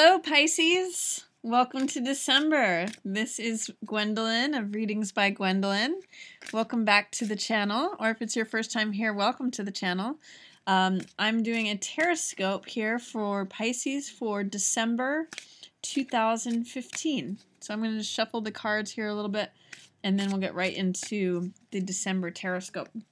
Hello, Pisces. Welcome to December. This is Gwendolyn of Readings by Gwendolyn. Welcome back to the channel, or if it's your first time here, welcome to the channel. I'm doing a Tarotscope here for Pisces for December 2015. So I'm going to shuffle the cards here a little bit, and then we'll get right into the December Tarotscope.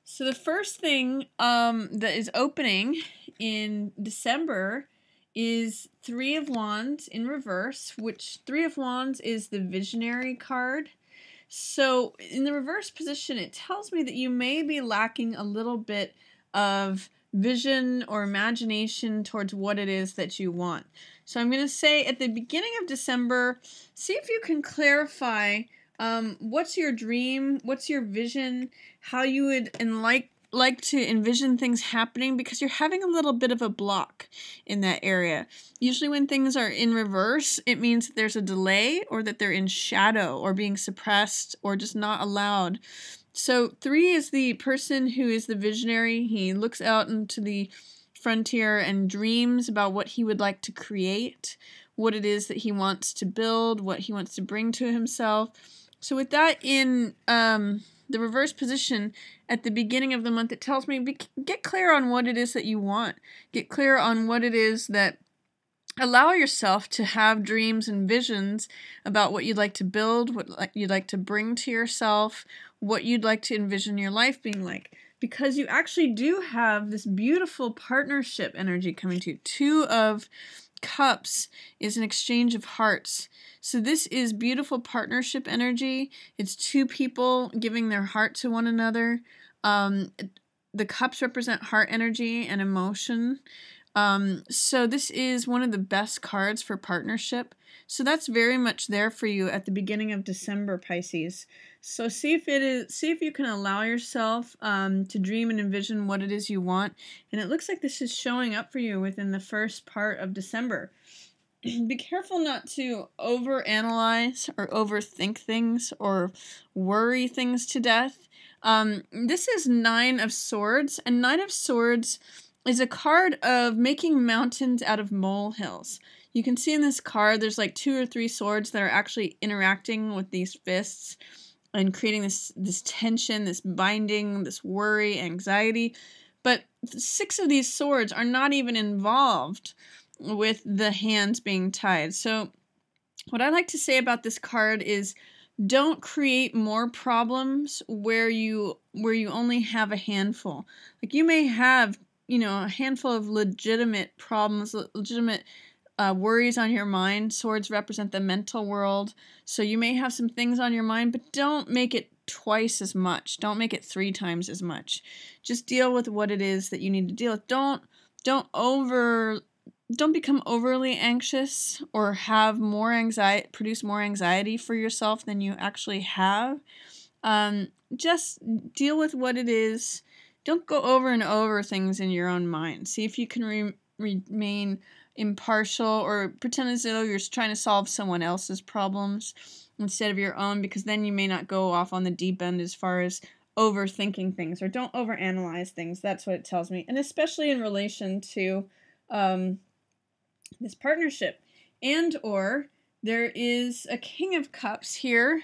So the first thing that is opening in December is Three of Wands in reverse, which Three of Wands is the visionary card. So in the reverse position, it tells me that you may be lacking a little bit of vision or imagination towards what it is that you want. So I'm going to say at the beginning of December, see if you can clarify what's your dream, what's your vision, how you would like to envision things happening, because you're having a little bit of a block in that area. Usually when things are in reverse, it means that there's a delay or that they're in shadow or being suppressed or just not allowed. So 3 is the person who is the visionary. He looks out into the frontier and dreams about what he would like to create, what it is that he wants to build, what he wants to bring to himself. So with that in the reverse position at the beginning of the month, it tells me get clear on what it is that you want. Get clear on what it is that allow yourself to have dreams and visions about what you'd like to build, what you'd like to bring to yourself, what you'd like to envision your life being like. Because you actually do have this beautiful partnership energy coming to you. 2 of Cups is an exchange of hearts. So this is beautiful partnership energy. It's 2 people giving their heart to one another. The cups represent heart energy and emotion. So this is one of the best cards for partnership. So that's very much there for you at the beginning of December, Pisces. So see if you can allow yourself to dream and envision what it is you want. And it looks like this is showing up for you within the first part of December. Be careful not to overanalyze or overthink things or worry things to death. This is 9 of Swords, and 9 of Swords is a card of making mountains out of molehills. You can see in this card there's like 2 or 3 swords that are actually interacting with these fists and creating this tension, this binding, this worry, anxiety. But 6 of these swords are not even involved with the hands being tied. So what I like to say about this card is don't create more problems where you only have a handful. Like you may have, a handful of legitimate problems, legitimate worries on your mind. Swords represent the mental world. So you may have some things on your mind, but don't make it twice as much. Don't make it 3 times as much. Just deal with what it is that you need to deal with. Don't become overly anxious or have more anxiety, produce more anxiety for yourself than you actually have. Just deal with what it is. Don't go over and over things in your own mind. See if you can remain impartial or pretend as though you're trying to solve someone else's problems instead of your own, because then you may not go off on the deep end as far as overthinking things, or don't overanalyze things. That's what it tells me. And especially in relation to this partnership. And or there is a King of Cups here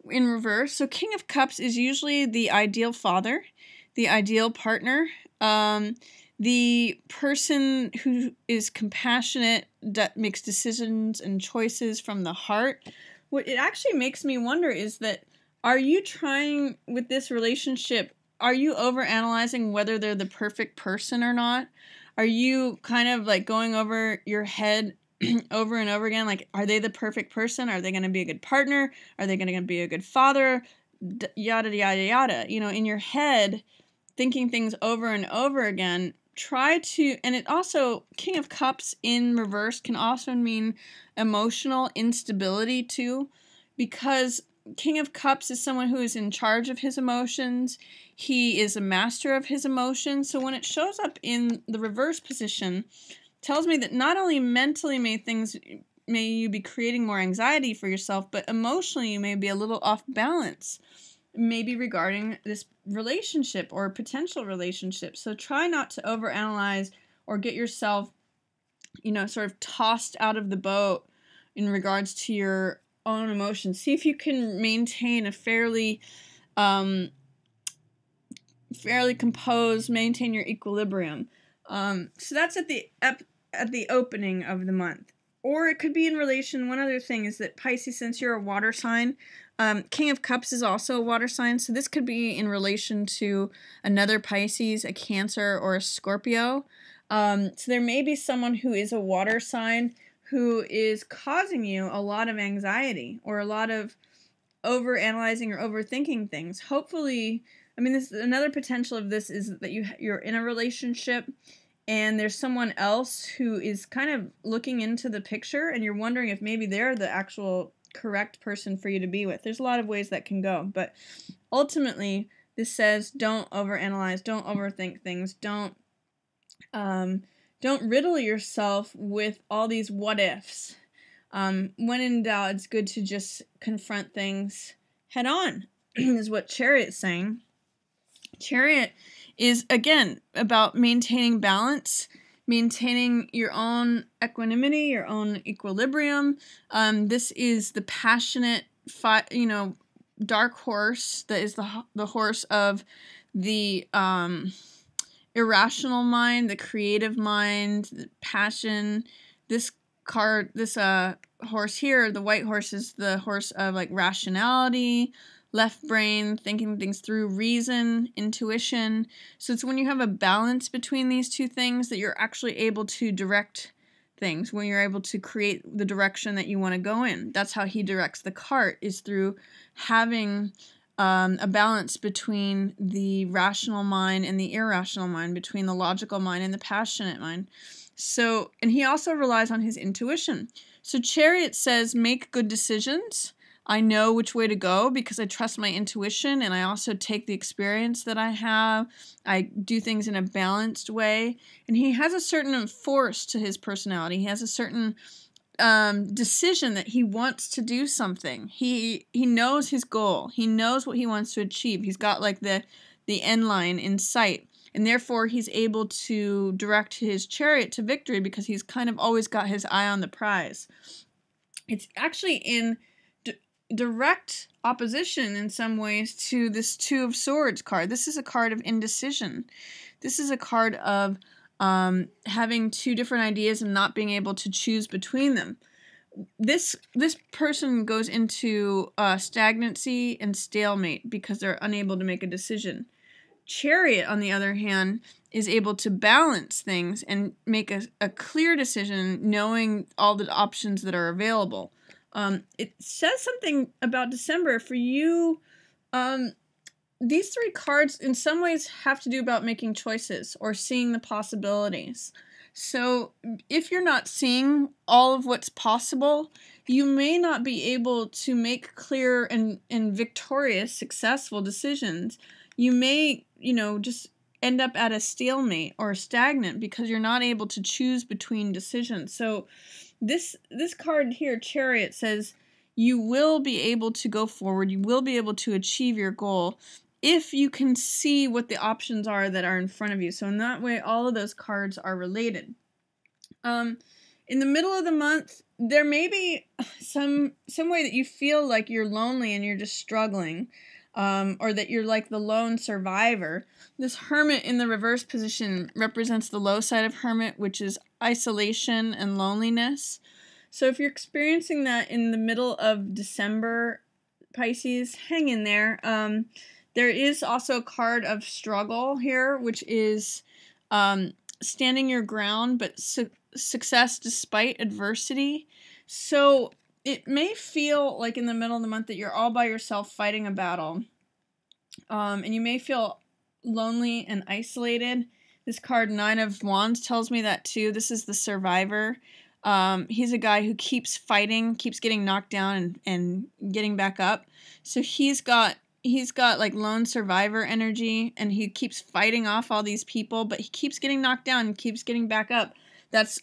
in reverse. So King of Cups is usually the ideal father, the ideal partner, the person who is compassionate, that makes decisions and choices from the heart. What it actually makes me wonder is that, are you trying with this relationship, are you overanalyzing whether they're the perfect person or not? Are you kind of like going over your head over and over again? Like, are they the perfect person? Are they going to be a good partner? Are they going to be a good father? Yada, yada, yada. In your head, thinking things over and over again. And it also, King of Cups in reverse can also mean emotional instability too, because King of Cups is someone who is in charge of his emotions. He is a master of his emotions. So when it shows up in the reverse position, it tells me that not only mentally may you be creating more anxiety for yourself, but emotionally you may be a little off balance, maybe regarding this relationship or potential relationship. So try not to overanalyze or get yourself sort of tossed out of the boat in regards to your own emotions. See if you can maintain a fairly composed, maintain your equilibrium. So that's at the opening of the month. Or it could be in relation, one other thing is that Pisces, since you're a water sign, King of Cups is also a water sign, so this could be in relation to another Pisces, a Cancer, or a Scorpio. So there may be someone who is a water sign who is causing you a lot of anxiety or a lot of overanalyzing or overthinking things. Hopefully, this another potential of this is that you're in a relationship and there's someone else who is kind of looking into the picture and you're wondering if maybe they're the actual correct person for you to be with. There's a lot of ways that can go, but ultimately this says don't overanalyze, don't overthink things, don't riddle yourself with all these what ifs. When in doubt, it's good to just confront things head on, is what Chariot's saying. Chariot is, again, about maintaining balance, maintaining your own equanimity, your own equilibrium. This is the passionate, dark horse that is the horse of the irrational mind, the creative mind, the passion. This horse here, the white horse, is the horse of like rationality, left brain, thinking things through, reason, intuition. So it's when you have a balance between these two things that you're actually able to direct things, when you're able to create the direction that you want to go in. That's how he directs the cart, is through having a balance between the rational mind and the irrational mind, between the logical mind and the passionate mind. So, and he also relies on his intuition. So Chariot says, make good decisions. I know which way to go because I trust my intuition, and I also take the experience that I have. I do things in a balanced way. And he has a certain force to his personality. He has a certain decision that he wants to do something. He knows his goal. He knows what he wants to achieve. He's got like the end line in sight. And therefore, he's able to direct his chariot to victory because he's kind of always got his eye on the prize. It's actually in direct opposition in some ways to this Two of Swords card. This is a card of indecision. This is a card of having two different ideas and not being able to choose between them. This person goes into stagnancy and stalemate because they're unable to make a decision. Chariot, on the other hand, is able to balance things and make a clear decision, knowing all the options that are available. It says something about December for you. These three cards in some ways have to do about making choices or seeing the possibilities. So if you're not seeing all of what's possible, you may not be able to make clear and victorious, successful decisions. You may, just end up at a stalemate or stagnant because you're not able to choose between decisions. So this card here, Chariot, says you will be able to go forward. You will be able to achieve your goal if you can see what the options are that are in front of you. So in that way, all of those cards are related. In the middle of the month, there may be some way that you feel like you're lonely and you're just struggling, or that you're like the lone survivor. This Hermit in the reverse position represents the low side of Hermit, which is isolation and loneliness. So if you're experiencing that in the middle of December, Pisces, hang in there. There is also a card of struggle here, which is standing your ground, but success despite adversity. So it may feel like in the middle of the month that you're all by yourself fighting a battle. And you may feel lonely and isolated. This card, Nine of Wands, tells me that too. This is the survivor. He's a guy who keeps fighting, keeps getting knocked down and getting back up. So he's got like lone survivor energy, and he keeps fighting off all these people, but he keeps getting knocked down and keeps getting back up.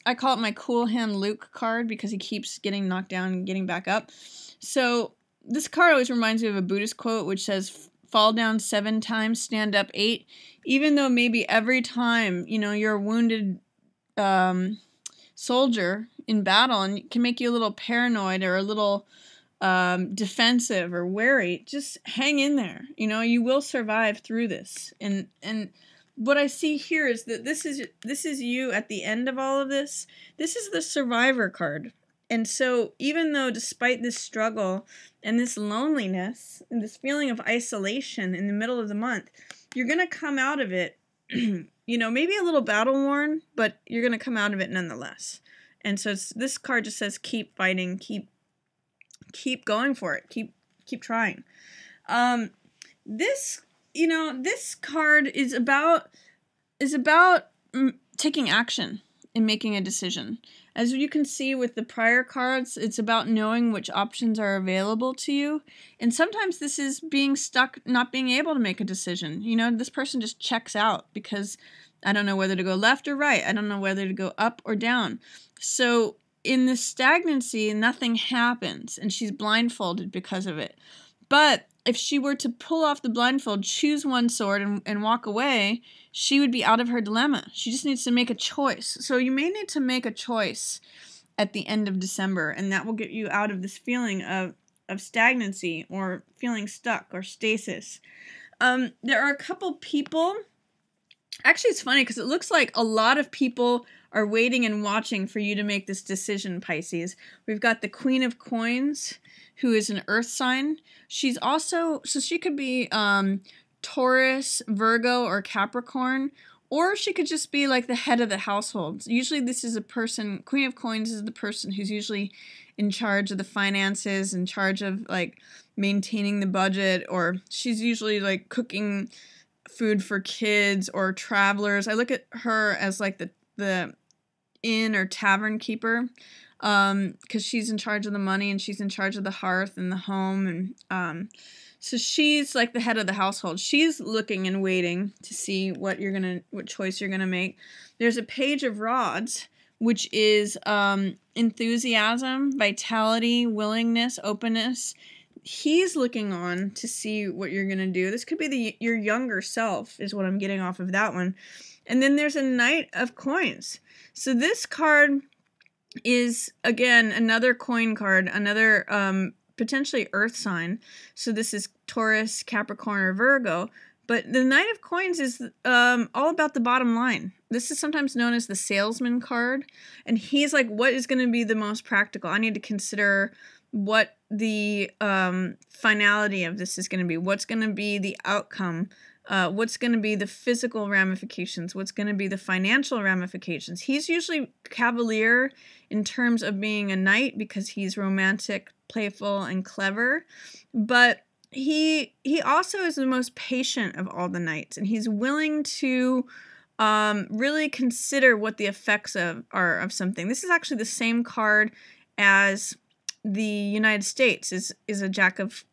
I call it my Cool Hand Luke card because he keeps getting knocked down and getting back up. So this card always reminds me of a Buddhist quote which says, fall down 7 times, stand up 8. Even though maybe every time, you're wounded soldier in battle, and it can make you a little paranoid or a little defensive or wary. Just hang in there. You know, you will survive through this. And what I see here is that this is you at the end of all of this. This is the survivor card. And so even though despite this struggle and this loneliness and this feeling of isolation in the middle of the month, you're going to come out of it, you know, maybe a little battle worn, but you're going to come out of it nonetheless. And so this card just says keep fighting, keep going for it, keep trying. This card is about taking action and making a decision. As you can see with the prior cards, it's about knowing which options are available to you. And sometimes this is being stuck, not being able to make a decision. You know, this person just checks out because I don't know whether to go left or right. I don't know whether to go up or down. So in this stagnancy, nothing happens, and she's blindfolded because of it. But if she were to pull off the blindfold, choose one sword, and walk away, she would be out of her dilemma. She just needs to make a choice. So you may need to make a choice at the end of December, and that will get you out of this feeling of stagnancy or feeling stuck or stasis. There are a couple people. Actually, it's funny because it looks like a lot of people are waiting and watching for you to make this decision, Pisces. We've got the Queen of Coins, who is an earth sign. She's also, so she could be Taurus, Virgo, or Capricorn, or she could just be like the head of the household. Usually this is a person, Queen of Coins is the person who's usually in charge of the finances, in charge of like maintaining the budget, or she's usually like cooking food for kids or travelers. I look at her as like the inn or tavern keeper, because she's in charge of the money and she's in charge of the hearth and the home, and so she's like the head of the household. She's looking and waiting to see what choice you're gonna make. There's a Page of Rods, which is enthusiasm, vitality, willingness, openness. He's looking on to see what you're gonna do. This could be your younger self, is what I'm getting off of that one. And then there's a Knight of Coins. So this card is, again, another coin card, another potentially earth sign. So this is Taurus, Capricorn, or Virgo. But the Knight of Coins is all about the bottom line. This is sometimes known as the salesman card. And he's like, what is going to be the most practical? I need to consider what the finality of this is going to be. What's going to be the outcome? What's going to be the physical ramifications? What's going to be the financial ramifications? He's usually cavalier in terms of being a knight because he's romantic, playful, and clever. But he also is the most patient of all the knights, and he's willing to really consider what the effects are of something. This is actually the same card as the United States is a Jack of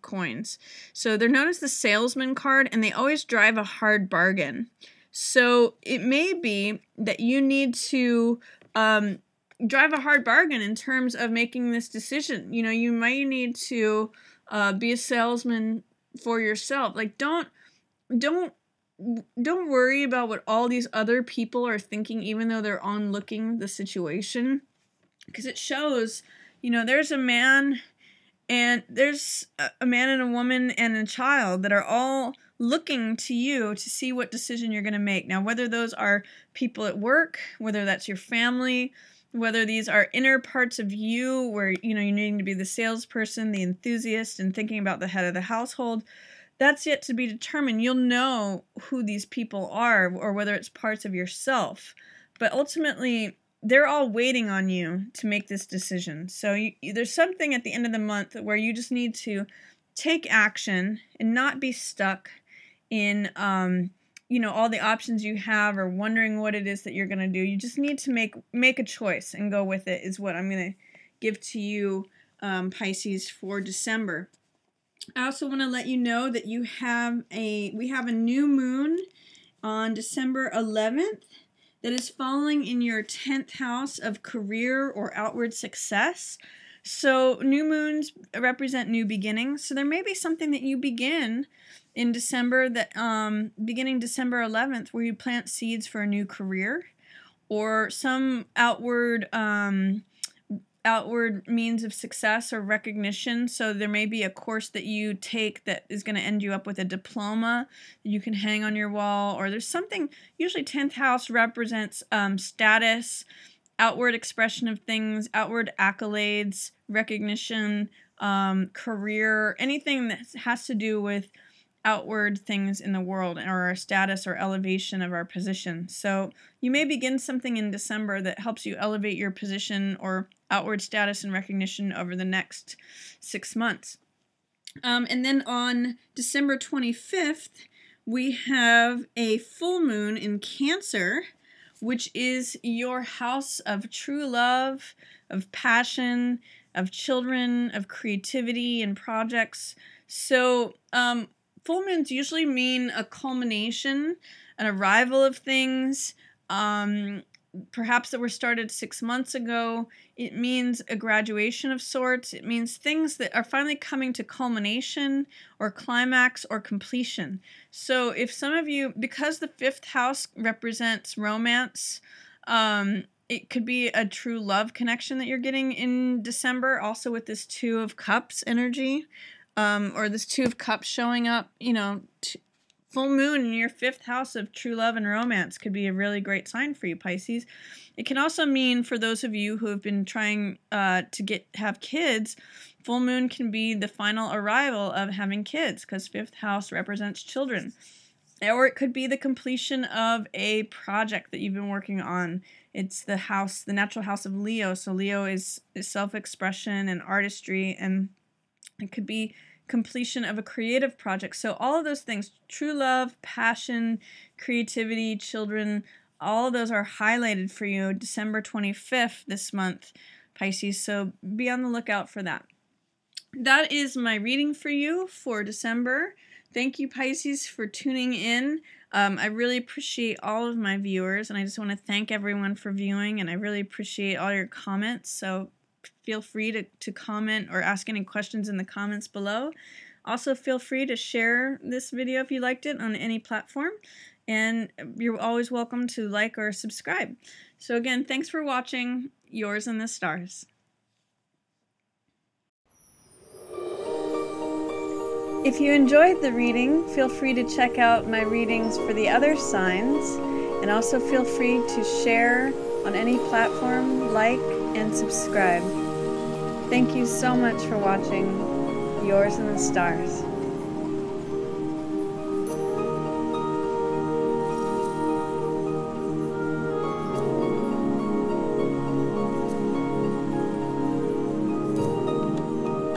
Coins. So they're known as the salesman card, and they always drive a hard bargain. So it may be that you need to drive a hard bargain in terms of making this decision. You know, you might need to be a salesman for yourself. Like, don't worry about what all these other people are thinking, even though they're onlooking the situation, because it shows, you know, there's a man and a woman and a child that are all looking to you to see what decision you're going to make. Now, whether those are people at work, whether that's your family, whether these are inner parts of you where, you know, you're needing to be the salesperson, the enthusiast, and thinking about the head of the household, that's yet to be determined. You'll know who these people are, or whether it's parts of yourself. But ultimately, they're all waiting on you to make this decision. So there's something at the end of the month where you just need to take action and not be stuck in, you know, all the options you have or wondering what it is that you're going to do. You just need to make a choice and go with it, is what I'm going to give to you, Pisces, for December. I also want to let you know that we have a new moon on December 11th. That is falling in your 10th house of career or outward success. So new moons represent new beginnings. So there may be something that you begin in December, that beginning December 11th, where you plant seeds for a new career, or some outward outward means of success or recognition. So there may be a course that you take that is going to end you up with a diploma that you can hang on your wall, or there's something. Usually 10th house represents status, outward expression of things, outward accolades, recognition, career, anything that has to do with outward things in the world, or our status or elevation of our position. So you may begin something in December that helps you elevate your position or outward status and recognition over the next 6 months. And then on December 25th, we have a full moon in Cancer, which is your house of true love, of passion, of children, of creativity and projects. So full moons usually mean a culmination, an arrival of things, perhaps that were started 6 months ago. It means a graduation of sorts. It means things that are finally coming to culmination or climax or completion. So if some of you, because the 5th house represents romance, it could be a true love connection that you're getting in December, also with this 2 of Cups energy, or this 2 of Cups showing up, you know, full moon in your 5th house of true love and romance could be a really great sign for you, Pisces. It can also mean, for those of you who have been trying to have kids, full moon can be the final arrival of having kids, because 5th house represents children. Or it could be the completion of a project that you've been working on. It's the house, the natural house of Leo. So Leo is self-expression and artistry, and it could be completion of a creative project. So all of those things, true love, passion, creativity, children, all of those are highlighted for you December 25th this month, Pisces. So be on the lookout for that. That is my reading for you for December. Thank you, Pisces, for tuning in. I really appreciate all of my viewers, and I just want to thank everyone for viewing, and I really appreciate all your comments. So feel free to comment or ask any questions in the comments below. Also, feel free to share this video if you liked it on any platform. And you're always welcome to like or subscribe. So again, thanks for watching. Yours in the stars. If you enjoyed the reading, feel free to check out my readings for the other signs. And also feel free to share on any platform, like, and subscribe. Thank you so much for watching. Yours in the stars.